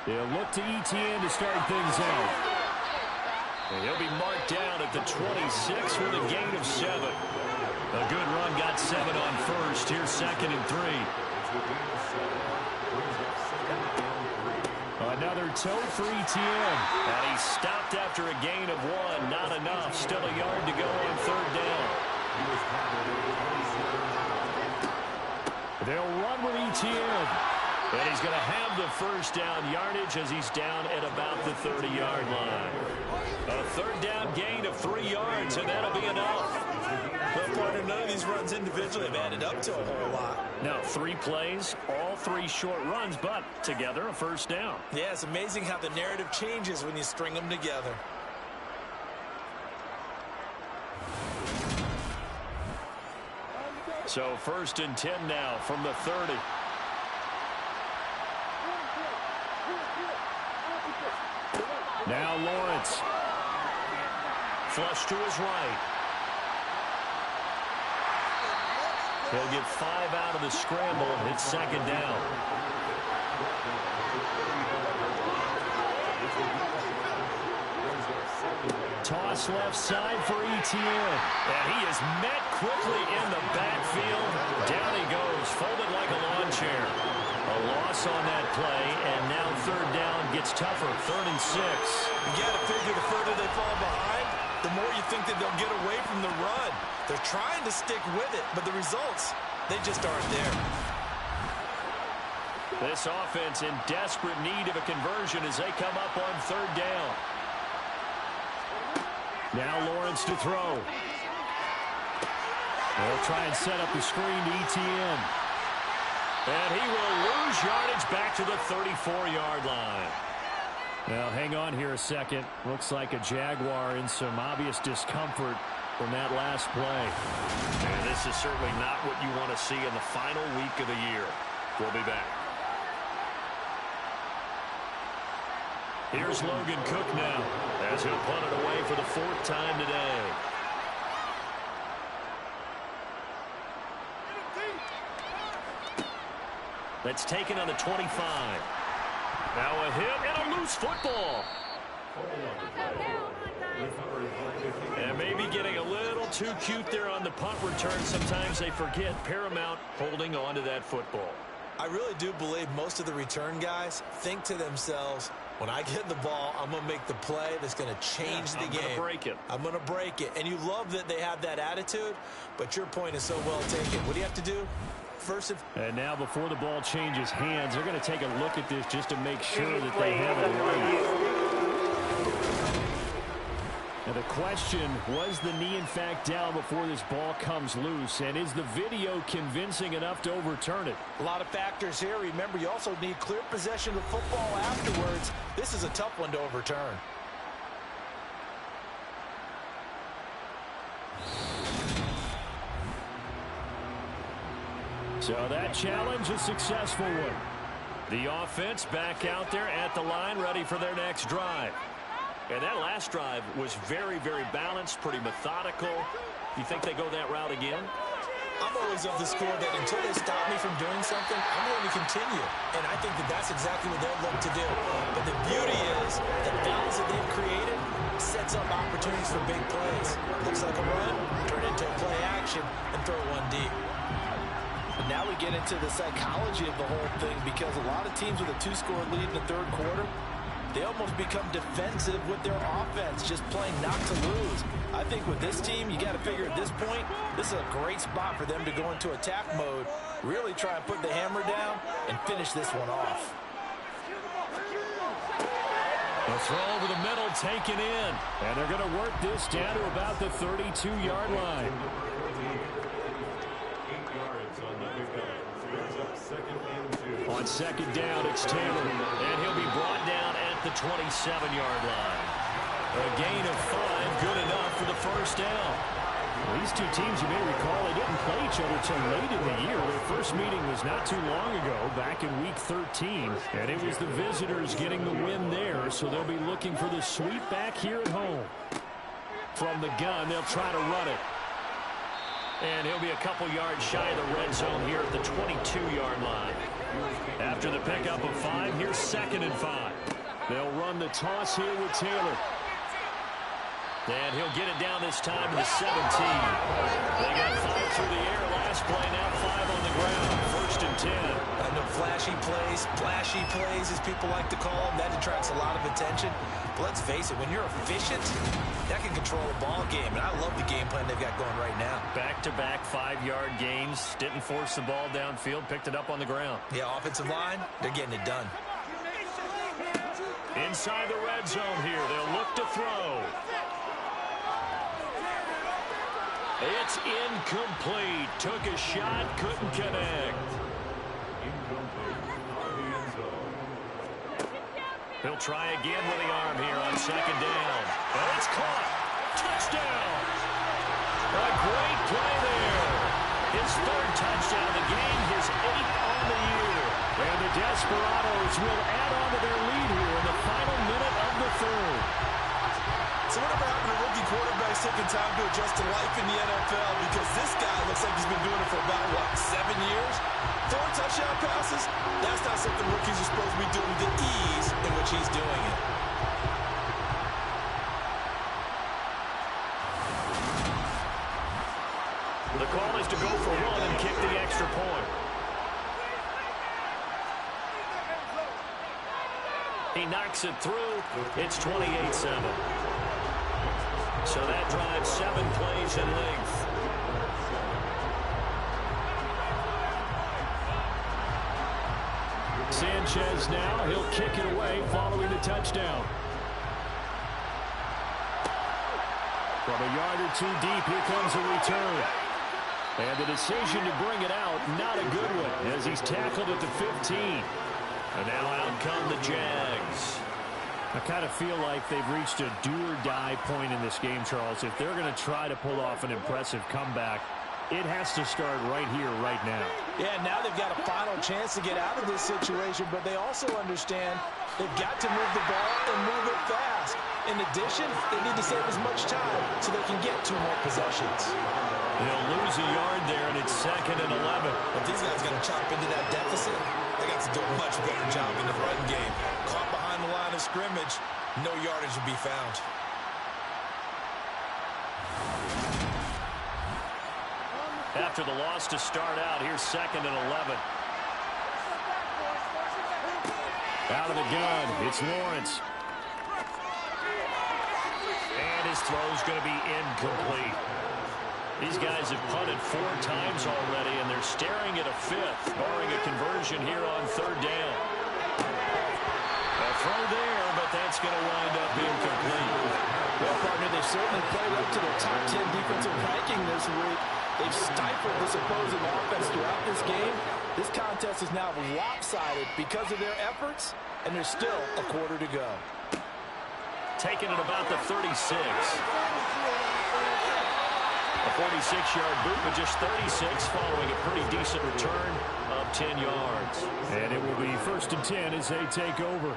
They'll look to ETN to start things out. And he'll be marked down at the 26 with a gain of 7. A good run, got 7 on 1st. Here's 2nd and 3. Another toe for ETN. And he's stopped after a gain of 1. Not enough. Still a yard to go on 3rd down. They'll run with ETN. And he's going to have the 1st down yardage as he's down at about the 30-yard line. A 3rd down gain of 3 yards, and that'll be enough. Well, partner, none of these runs individually have added up to a whole lot. Now, 3 plays, all 3 short runs, but together a 1st down. Yeah, it's amazing how the narrative changes when you string them together. So 1st and 10 now from the 30. Now Lawrence. Flush to his right. He'll get 5 out of the scramble. It's 2nd down. Toss left side for ETN. And he is met quickly in the backfield. Down he goes, folded like a lawn chair. A loss on that play, and now 3rd down gets tougher. 3rd and 6. You got to figure the further they fall behind, the more you think that they'll get away from the run. They're trying to stick with it, but the results, they just aren't there. This offense in desperate need of a conversion as they come up on 3rd down. Now Lawrence to throw. They'll try and set up the screen to ETN. And he will lose yardage back to the 34-yard line. Now, hang on here a second. Looks like a Jaguar in some obvious discomfort from that last play. And this is certainly not what you want to see in the final week of the year. We'll be back. Here's Logan Cook now as he'll punt it away for the 4th time today. That's taken on the 25. Now a hit and a loose football. And maybe getting a little too cute there on the punt return. Sometimes they forget paramount holding on to that football. I really do believe most of the return guys think to themselves, when I get the ball, I'm going to make the play that's going to change the game. I'm going to break it. I'm going to break it. And you love that they have that attitude, but your point is so well taken. What do you have to do? And now before the ball changes hands, they're going to take a look at this just to make sure that they have it right. Now the question, was the knee in fact down before this ball comes loose? And is the video convincing enough to overturn it? A lot of factors here. Remember, you also need clear possession of football afterwards. This is a tough one to overturn. So that challenge, a successful one. The offense back out there at the line, ready for their next drive. And that last drive was very, very balanced, pretty methodical. You think they go that route again? I'm always of the score that until they stop me from doing something, I'm going to continue. And I think that that's exactly what they'll look to do. But the beauty is the balance that they've created sets up opportunities for big plays. Looks like a run, turn it into a play action, and throw one deep. And now we get into the psychology of the whole thing, because a lot of teams with a 2-score lead in the 3rd quarter, they almost become defensive with their offense, just playing not to lose. I think with this team, you got to figure at this point, this is a great spot for them to go into attack mode, really try and put the hammer down and finish this one off. The throw over the middle taken in, and they're going to work this down to about the 32-yard line. On 2nd down, it's Taylor, and he'll be brought down at the 27-yard line. A gain of 5, good enough for the 1st down. These two teams, you may recall, they didn't play each other till late in the year. Their first meeting was not too long ago, back in Week 13, and it was the visitors getting the win there, so they'll be looking for the sweep back here at home. From the gun, they'll try to run it. And he'll be a couple yards shy of the red zone here at the 22-yard line. After the pickup of 5, here's 2nd and 5. They'll run the toss here with Taylor. And he'll get it down this time to the 17. They got 5 through the air last play, now 5 on the ground. 1st and 10. I know flashy plays, as people like to call them, that attracts a lot of attention. But let's face it, when you're efficient, that can control a ball game. And I love the game plan they've got going right now. Back-to-back 5-yard gains. Didn't force the ball downfield, picked it up on the ground. Yeah, offensive line, they're getting it done. Inside the red zone here, they'll look to throw. It's incomplete. Took a shot, couldn't connect. He'll try again with the arm here on 2nd down. And it's caught. Touchdown. A great play there. His 3rd touchdown of the game, his 8th on the year. And the Desperados will add on to their lead here in the final minute of the 3rd. So whatever happened to rookie quarterbacks taking time to adjust to life in the NFL? Because this guy looks like he's been doing it for about, 7 years? 4 touchdown passes? That's not something rookies are supposed to be doing with the ease in which he's doing it. The call is to go for 1 and kick the extra point. He knocks it through. It's 28-7. So that drives 7 plays in length. Sanchez now, he'll kick it away following the touchdown. From a yard or 2 deep, here comes a return. And the decision to bring it out, not a good one, as he's tackled at the 15. And now out come the Jags. I kind of feel like they've reached a do-or-die point in this game, Charles. If they're going to try to pull off an impressive comeback, it has to start right here, right now. Yeah, now they've got a final chance to get out of this situation, but they also understand they've got to move the ball and move it fast. In addition, they need to save as much time so they can get 2 more possessions. They'll lose a yard there, and it's 2nd and 11. If these guys got to chop into that deficit, they got to do a much better job in the run game. Caught behind the line of scrimmage, no yardage will be found. After the loss to start out, here's 2nd and 11. Out of the gun, it's Lawrence. And his throw's going to be incomplete. These guys have punted 4 times already, and they're staring at a 5th, barring a conversion here on 3rd down. A throw there, but that's going to wind up incomplete. Well, partner, they've certainly played up to their top 10 defensive ranking this week. They've stifled this opposing offense throughout this game. This contest is now lopsided because of their efforts, and there's still a quarter to go. Taken at about the 36. A 46-yard boot, but just 36 following a pretty decent return of 10 yards. And it will be 1st and 10 as they take over.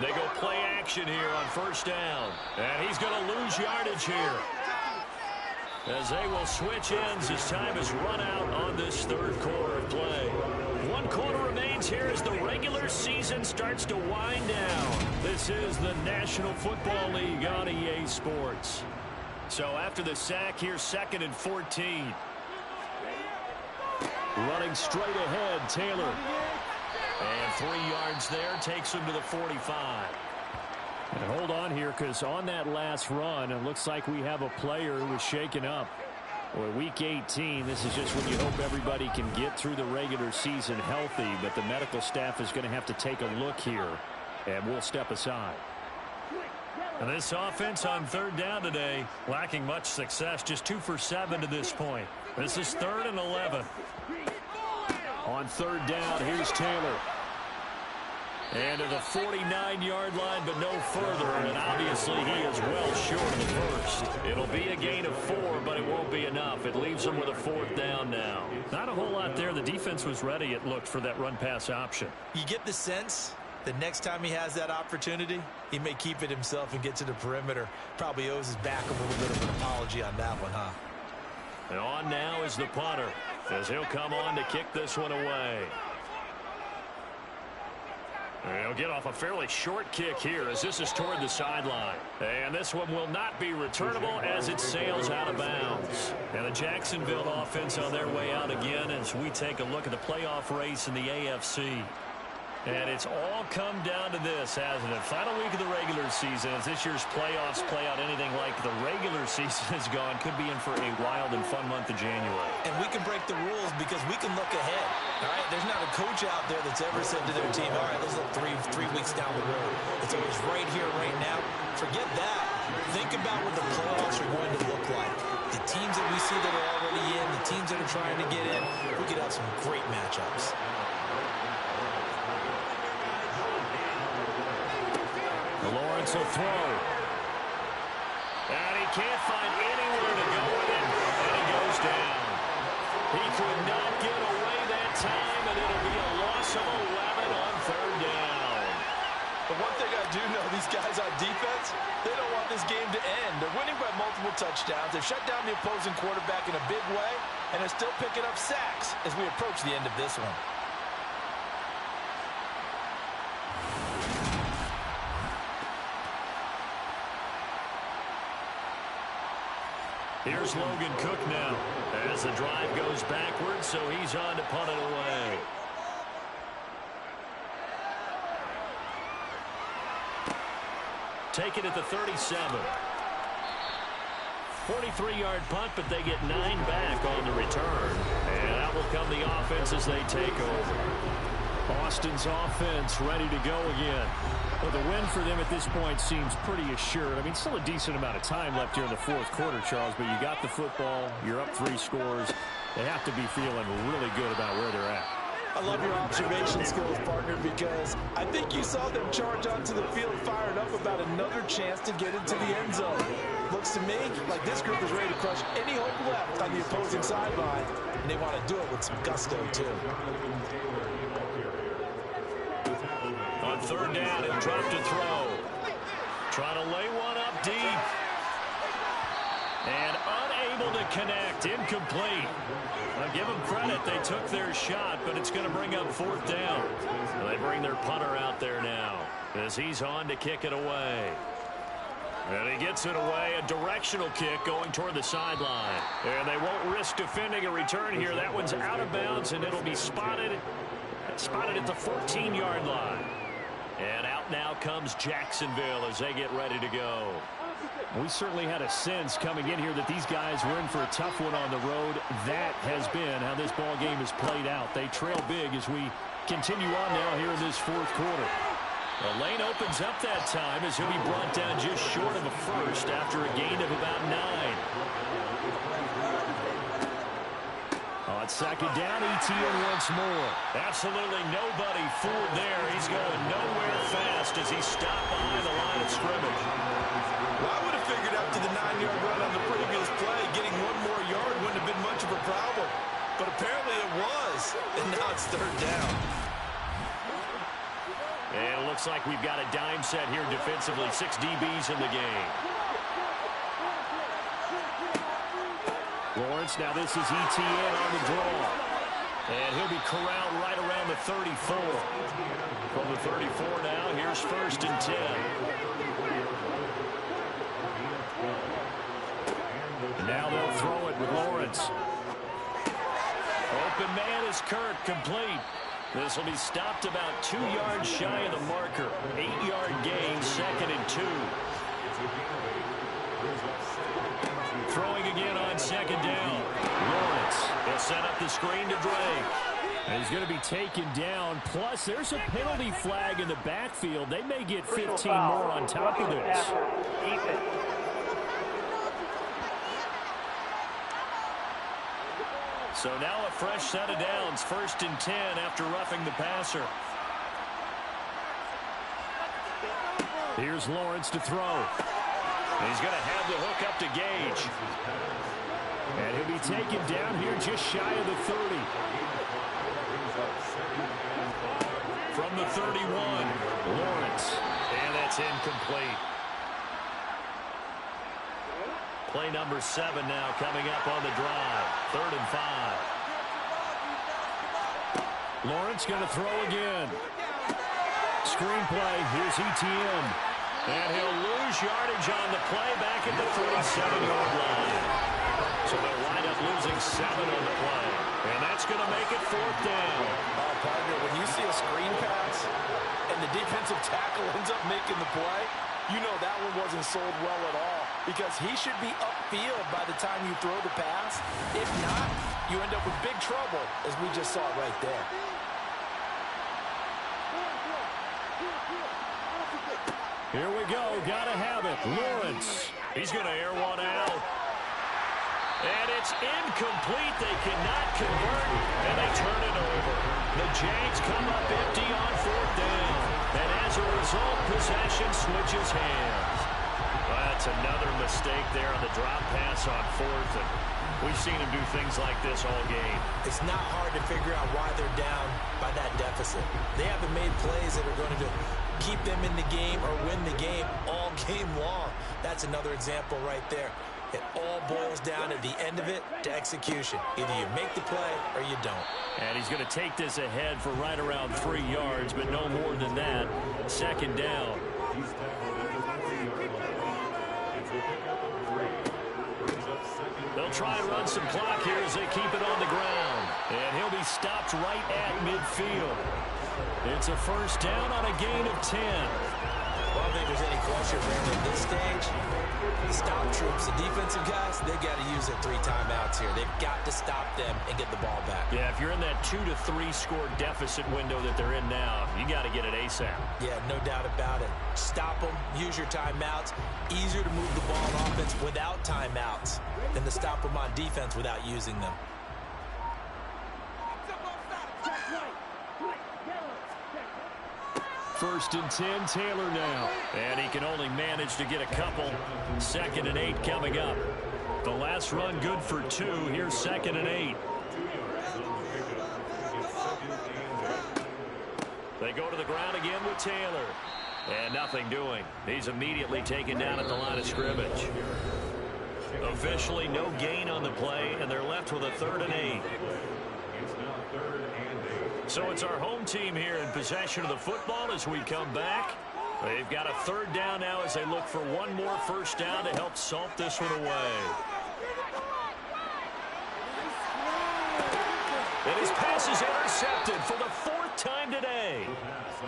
They go play action here on 1st down. And he's going to lose yardage here, as they will switch ends as time has run out on this 3rd quarter of play. 1 quarter remains here as the regular season starts to wind down. This is the National Football League on EA Sports. So after the sack, here's 2nd and 14. Running straight ahead, Taylor. And 3 yards there, takes him to the 45. And hold on here, because on that last run, it looks like we have a player who was shaken up. Well, week 18, this is just when you hope everybody can get through the regular season healthy, but the medical staff is going to have to take a look here, and we'll step aside. And this offense on 3rd down today, lacking much success, just 2 for 7 to this point. This is 3rd and 11. On 3rd down, here's Taylor. And to the 49-yard line, but no further. And obviously, he is well short of the first. It'll be a gain of 4, but it won't be enough. It leaves him with a 4th down now. Not a whole lot there. The defense was ready, it looked, for that run-pass option. You get the sense that next time he has that opportunity, he may keep it himself and get to the perimeter. Probably owes his back a little bit of an apology on that one, huh? And on now is the punter, as he'll come on to kick this one away. And he'll get off a fairly short kick here, as this is toward the sideline. And this one will not be returnable as it sails out of bounds. And the Jacksonville offense on their way out again as we take a look at the playoff race in the AFC. And it's all come down to this, hasn't it? Final week of the regular season, as this year's playoffs play out anything like the regular season has gone, could be in for a wild and fun month of January. And we can break the rules because we can look ahead. All right, there's not a coach out there that's ever said to their team, all right, let's look three weeks down the road. It's always right here, right now. Forget that. Think about what the playoffs are going to look like. The teams that we see that are already in, the teams that are trying to get in, we could have some great matchups. Lawrence will throw. And he can't find anywhere to go with it. And he goes down. He could not get away that time, and it'll be a loss of 11 on 3rd down. But one thing I do know, these guys on defense, they don't want this game to end. They're winning by multiple touchdowns. They've shut down the opposing quarterback in a big way, and they're still picking up sacks as we approach the end of this one. Here's Logan Cook now as the drive goes backwards, so he's on to punt it away. take it at the 37. 43-yard punt, but they get 9 back on the return. And out will come the offense as they take over. Austin's offense ready to go again. Well, the win for them at this point seems pretty assured. I mean, still a decent amount of time left here in the fourth quarter, Charles, but you got the football, you're up 3 scores. They have to be feeling really good about where they're at. I love your observation skills, partner, because I think you saw them charge onto the field fired up about another chance to get into the end zone. Looks to me like this group is ready to crush any hope left on the opposing sideline, and they want to do it with some gusto, too. On third down, he'll drop to throw. Trying to lay one up deep. And unable to connect. Incomplete. I'll give them credit. They took their shot, but it's going to bring up fourth down. And they bring their punter out there now as he's on to kick it away. And he gets it away. A directional kick going toward the sideline. And they won't risk defending a return here. That one's out of bounds, and it'll be spotted at the 14-yard line. And out now comes Jacksonville as they get ready to go. We certainly had a sense coming in here that these guys were in for a tough one on the road. That has been how this ball game has played out. They trail big as we continue on now here in this fourth quarter. The lane opens up that time as he'll be brought down just short of a first after a gain of about 9. On second down, ETN once more. Absolutely nobody fooled there. He's going nowhere fast as he's stopped behind the line of scrimmage. Well, I would have figured after the 9-yard run on the previous play, getting 1 more yard wouldn't have been much of a problem. But apparently it was, and now it's third down. And it looks like we've got a dime set here defensively. 6 DBs in the game. Lawrence, now this is ETN on the draw. And he'll be corralled right around the 34. From the 34 now, here's first and 10. Now they'll throw it with Lawrence. Open man is Kirk, complete. This will be stopped about 2 yards shy of the marker. 8-yard gain, second and 2. Throwing again on second down. Lawrence will set up the screen to Drake. And he's going to be taken down. Plus, there's a penalty flag in the backfield. They may get 15 more on top of this. So now a fresh set of downs. First and 10 after roughing the passer. Here's Lawrence to throw. He's going to have the hook up to Gage. And he'll be taken down here just shy of the 30. From the 31, Lawrence. And that's incomplete. Play number 7 now coming up on the drive. 3rd and 5. Lawrence going to throw again. Screenplay. Here's ETN. And he'll lose yardage on the play back at the 47-yard line. So they'll wind up losing 7 on the play. And that's going to make it 4th down. Partner, when you see a screen pass and the defensive tackle ends up making the play, you know that one wasn't sold well at all, because he should be upfield by the time you throw the pass. If not, you end up with big trouble, as we just saw right there. Here we go. Got to have it. Lawrence. He's going to air one out. And it's incomplete. They cannot convert, and they turn it over. The Jags come up empty on 4th down. And as a result, possession switches hands. Well, that's another mistake there on the drop pass on 4th. And we've seen him do things like this all game. It's not hard to figure out why they're down by that deficit. They haven't made plays that are going to keep them in the game or win the game all game long. That's another example right there. It all boils down at the end of it to execution. Either you make the play or you don't. And he's going to take this ahead for right around 3 yards, but no more than that. 2nd down. They'll try and run some clock here as they keep it on the ground. And he'll be stopped right at midfield. It's a 1st down on a gain of 10. Well, think there's any question at this stage. The stop troops, the defensive guys, they got to use their 3 timeouts here. They've got to stop them and get the ball back. Yeah, if you're in that 2 to 3 score deficit window that they're in now, you got to get it ASAP. Yeah, no doubt about it. Stop them, use your timeouts. Easier to move the ball on offense without timeouts than to stop them on defense without using them. First and 10, Taylor now. And he can only manage to get a couple. 2nd and 8 coming up. The last run good for 2. Here's 2nd and 8. They go to the ground again with Taylor. And nothing doing. He's immediately taken down at the line of scrimmage. Officially no gain on the play, and they're left with a 3rd and 8. So it's our home team here in possession of the football as we come back. They've got a 3rd down now as they look for one more first down to help salt this one away. And his pass is intercepted for the 4th time today.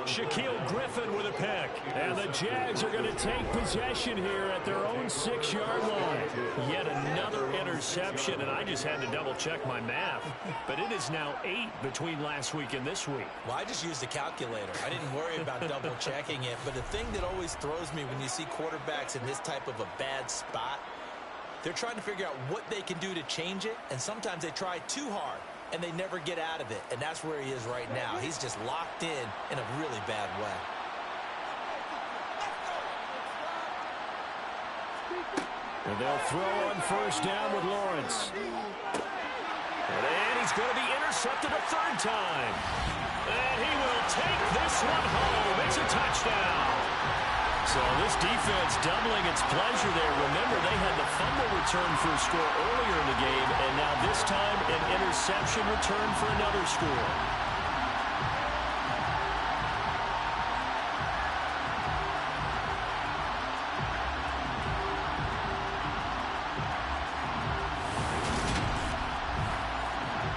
Shaquille Griffin with a pick. And the Jags are going to take possession here at their own 6-yard line. Yet another interception, and I just had to double-check my math. But it is now 8 between last week and this week. Well, I just used the calculator. I didn't worry about double-checking it. But the thing that always throws me when you see quarterbacks in this type of a bad spot, they're trying to figure out what they can do to change it, and sometimes they try too hard, and they never get out of it. And that's where he is right now. He's just locked in a really bad way. And they'll throw on first down with Lawrence. And he's going to be intercepted a 3rd time. And he will take this one home. It's a touchdown. So this defense doubling its pleasure there. Remember, they had the fumble return for a score earlier in the game, and now this time an interception return for another score.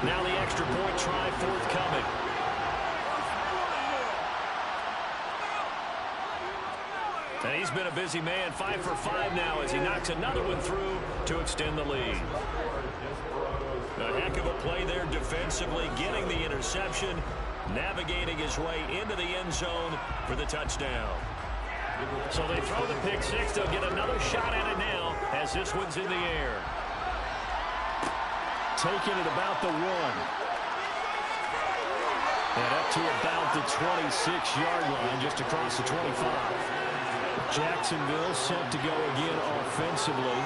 Now the extra point try forthcoming. And he's been a busy man, 5 for 5 now as he knocks another one through to extend the lead. A heck of a play there defensively, getting the interception, navigating his way into the end zone for the touchdown. So they throw the pick 6. They'll get another shot at it now as this one's in the air. Taking it about the 1. And up to about the 26-yard line, just across the 25. Jacksonville set to go again offensively.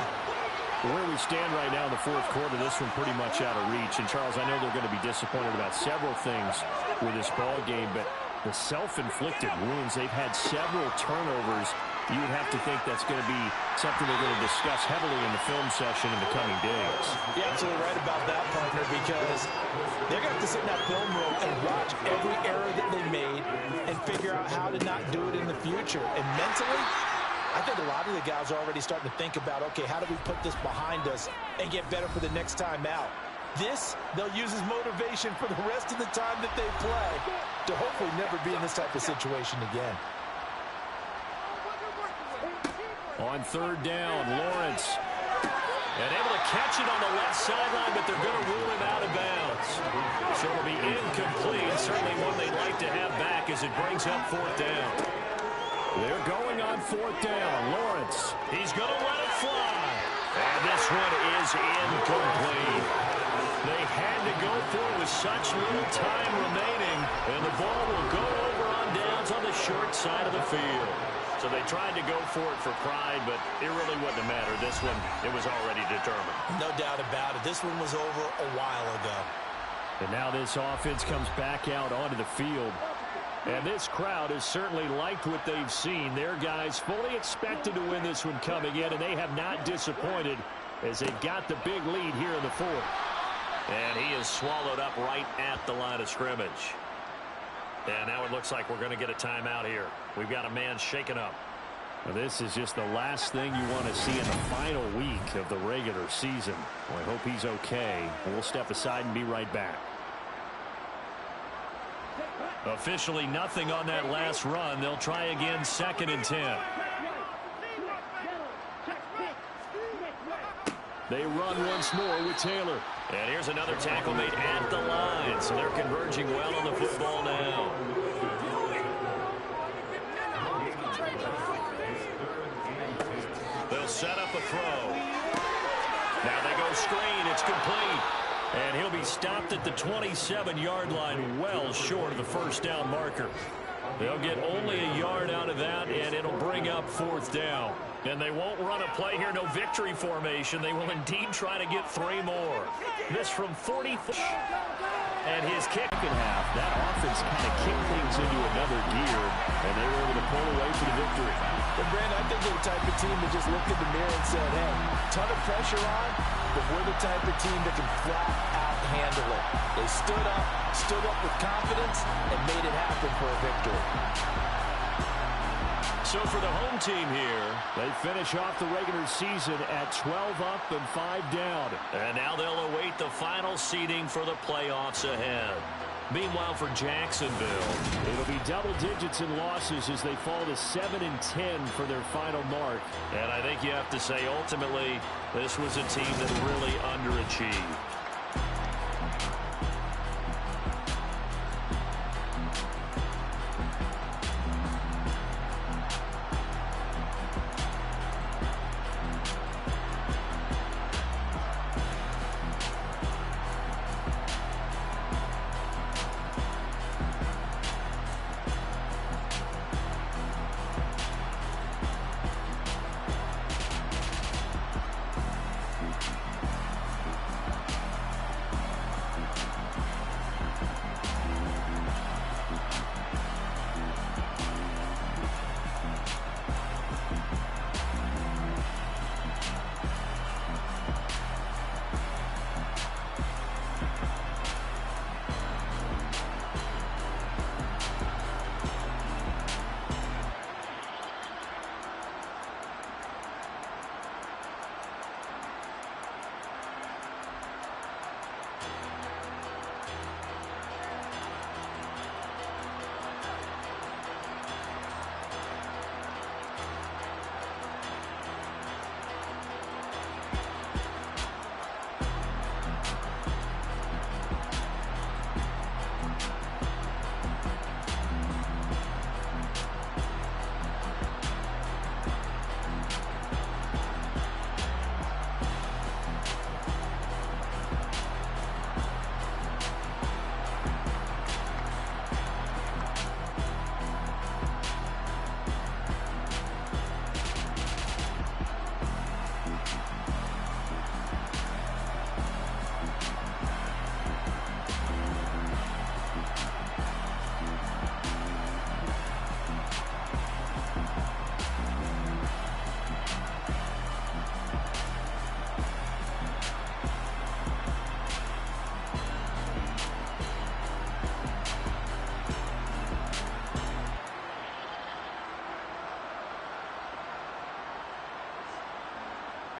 Where we stand right now in the 4th quarter, this one pretty much out of reach. And, Charles, I know they're going to be disappointed about several things with this ball game, but the self-inflicted wounds, they've had several turnovers. You would have to think that's going to be something they're going to discuss heavily in the film session in the coming days. You're absolutely right about that, partner, because they're going to have to sit in that film room and watch every error that they made and figure out how to not do it in the future. And mentally, I think a lot of the guys are already starting to think about, okay, how do we put this behind us and get better for the next time out? This, they'll use as motivation for the rest of the time that they play to hopefully never be in this type of situation again. On 3rd down, Lawrence. And able to catch it on the left sideline, but they're going to rule him out of bounds. So it'll be incomplete. Certainly one they'd like to have back as it brings up 4th down. They're going on 4th down. Lawrence, he's going to let it fly. And this one is incomplete. They had to go for it with such little time remaining, and the ball will go over on downs on the short side of the field. So they tried to go for it for pride, but it really wouldn't have mattered. This one, it was already determined. No doubt about it. This one was over a while ago. And now this offense comes back out onto the field. And this crowd has certainly liked what they've seen. Their guys fully expected to win this one coming in, and they have not disappointed as they've got the big lead here in the 4th. And he is swallowed up right at the line of scrimmage. And now it looks like we're going to get a timeout here. We've got a man shaken up. Well, this is just the last thing you want to see in the final week of the regular season. Well, I hope he's okay. We'll step aside and be right back. Officially nothing on that last run. They'll try again, 2nd and 10. They run once more with Taylor. And here's another tackle made at the line. So they're converging well on the football now. They'll set up a throw. Now they go screen. It's complete. And he'll be stopped at the 27-yard line, well short of the first down marker. They'll get only a yard out of that, and it'll bring up 4th down. And they won't run a play here, no victory formation. They will indeed try to get 3 more. This from 40. And his kick in half. That offense kind of kicked things into another gear, and they were able to pull away for the victory. But, Brandon, I think they're the type of team that just looked in the mirror and said, hey, ton of pressure on, but we're the type of team that can flat out handle it. They stood up with confidence, and made it happen for a victory. So for the home team here, they finish off the regular season at 12 up and 5 down. And now they'll await the final seeding for the playoffs ahead. Meanwhile, for Jacksonville, it'll be double digits in losses as they fall to 7 and 10 for their final mark. And I think you have to say, ultimately, this was a team that really underachieved.